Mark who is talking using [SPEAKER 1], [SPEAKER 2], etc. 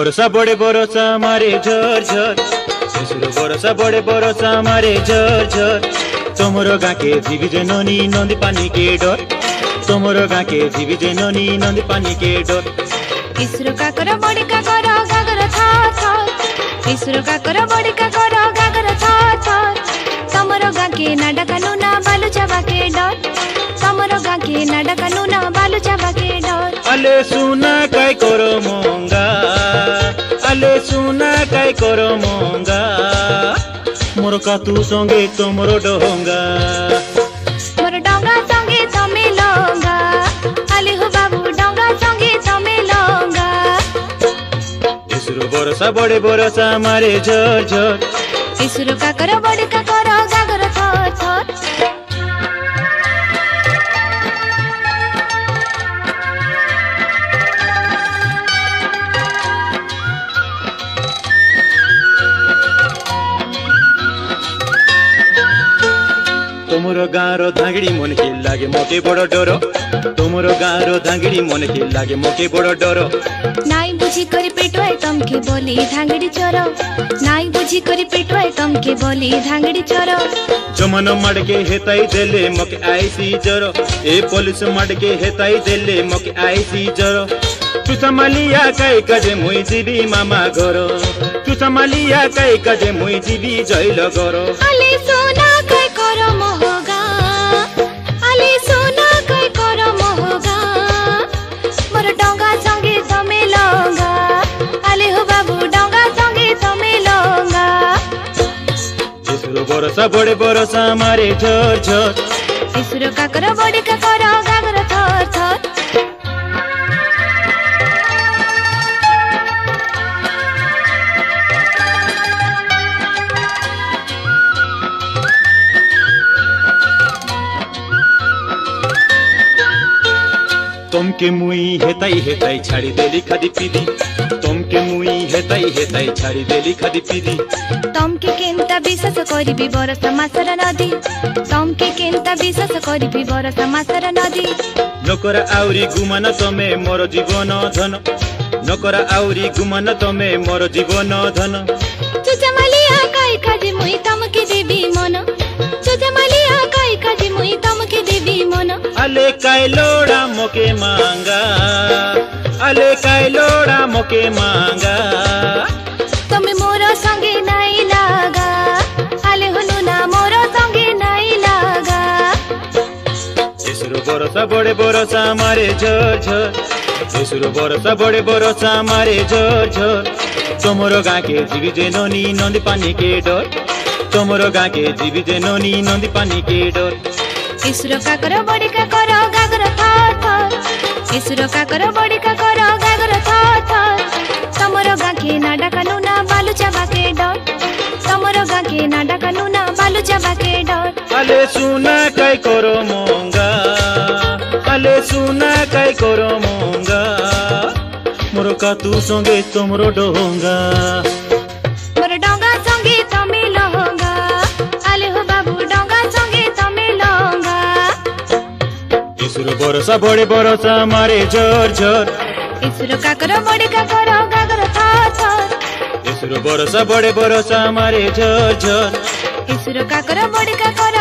[SPEAKER 1] बरसा बड़े बरसा मारे झर झर यसुर बरसा बड़े बरसा मारे झर झर तोमर गाके जीवी जे ननी नदी पानी के डर तोमर गाके जीवी जे ननी नदी पानी के डर
[SPEAKER 2] इसरो काकर बड़ी काकर गागर थार थार इसरो काकर बड़ी काकर गागर थार थार तमरो गाके नाडा कानूना बालू चाबा के डर तमरो गाके नाडा कानूना बालू चाबा के डर
[SPEAKER 1] अले सुना काय करो मोंगा अले सुना काय करो मोंगा मोर कातू संगे तोमरो डोंगा
[SPEAKER 2] मोर डोंगा संगे तमे लोंगा अले हो बाबू डोंगा संगे तमे लोंगा
[SPEAKER 1] यसुर बरसा बड़े बरसा मारे झर झर
[SPEAKER 2] इसरो काकर बड़ी काकर गागर थार थार
[SPEAKER 1] तोमर गाँर धांगड़ी मन के लागे मोके बड़ डर तोमर गाँर धांगड़ी मन के लागे मोके बड़ डर
[SPEAKER 2] नाई बुझी करी पेटवाए तमके बोली धांगड़ी चोर नाई बुझी करी पेटवाए तमके बोली धांगड़ी चोर
[SPEAKER 1] जमन मडके हेताई देले मके आईसी जर ए पुलिस मडके हेताई देले मके आईसी जर तू संभालिया काई कजे मुई जीवी मामा घर तू संभालिया काई कजे मुई जीवी जैल घर
[SPEAKER 2] अले सोना काय करो मोहगा अले सोना काय करो मोहगा मोर डोंगा संगे तमे लोंगा अले हो बाबू डोंगा संगे तमे लोंगा
[SPEAKER 1] यसुर बरसा बड़े बरसा मारे झर झर
[SPEAKER 2] इसरो काकर बड़ी काकर गागर थर थर
[SPEAKER 1] तमके मुई हेताई हेताई छाड़ी देली खादी पीदी तमके मुई हेताई हेताई छाड़ी देली खादी पीदी
[SPEAKER 2] तमके केनता विश्वास करिबी बरस मासर नदी तमके केनता विश्वास करिबी बरस मासर नदी
[SPEAKER 1] नकर आउरी गुमान तमे मोर जीवन धन नकर आउरी गुमान तमे मोर जीवन धन
[SPEAKER 2] चुचमालिया काई काजी मुई तमके देबी मन चुचमालिया काई काजी मुई तमके देबी मन
[SPEAKER 1] अले काय लोड़ा मोके मांगा अले काय लोड़ा मोके मांगा
[SPEAKER 2] तमे मोर संगे नाई लागा आले हुनु ना मोर संगे नाई लागा
[SPEAKER 1] यसुर बरसा बड़े बरसा मारे झर झर यसुर बरसा बड़े बरसा मारे झर झर तोमर गाके जीवी जे ननी नदी पानी के डर तोमर गाके जीवी जे ननी नदी पानी के डर
[SPEAKER 2] इसरो काकर बड़ी काकर गागर थार थार इसरो काकर बड़ी काकर गागर थार थार तमरो गाके नाडा कानूना बालू चाबा के डर तमरो गाके नाडा कानूना बालू चाबा के डर
[SPEAKER 1] अले सुना काय करो मोंगा अले सुना काय करो मोंगा मोर कातू संगे तोमरो डोंगा
[SPEAKER 2] मोर डोंगा संगे तमे लोंगा आले हो बाबू डोंगा संगे तमे लोंगा
[SPEAKER 1] यसुर बरसा बड़े बरसा मारे झर झर
[SPEAKER 2] इसरो काकर बड़ी काकर गागर थार थार
[SPEAKER 1] यसुर बरसा बड़े बरसा मारे झर झर
[SPEAKER 2] इसरो काकर बड़ी काकर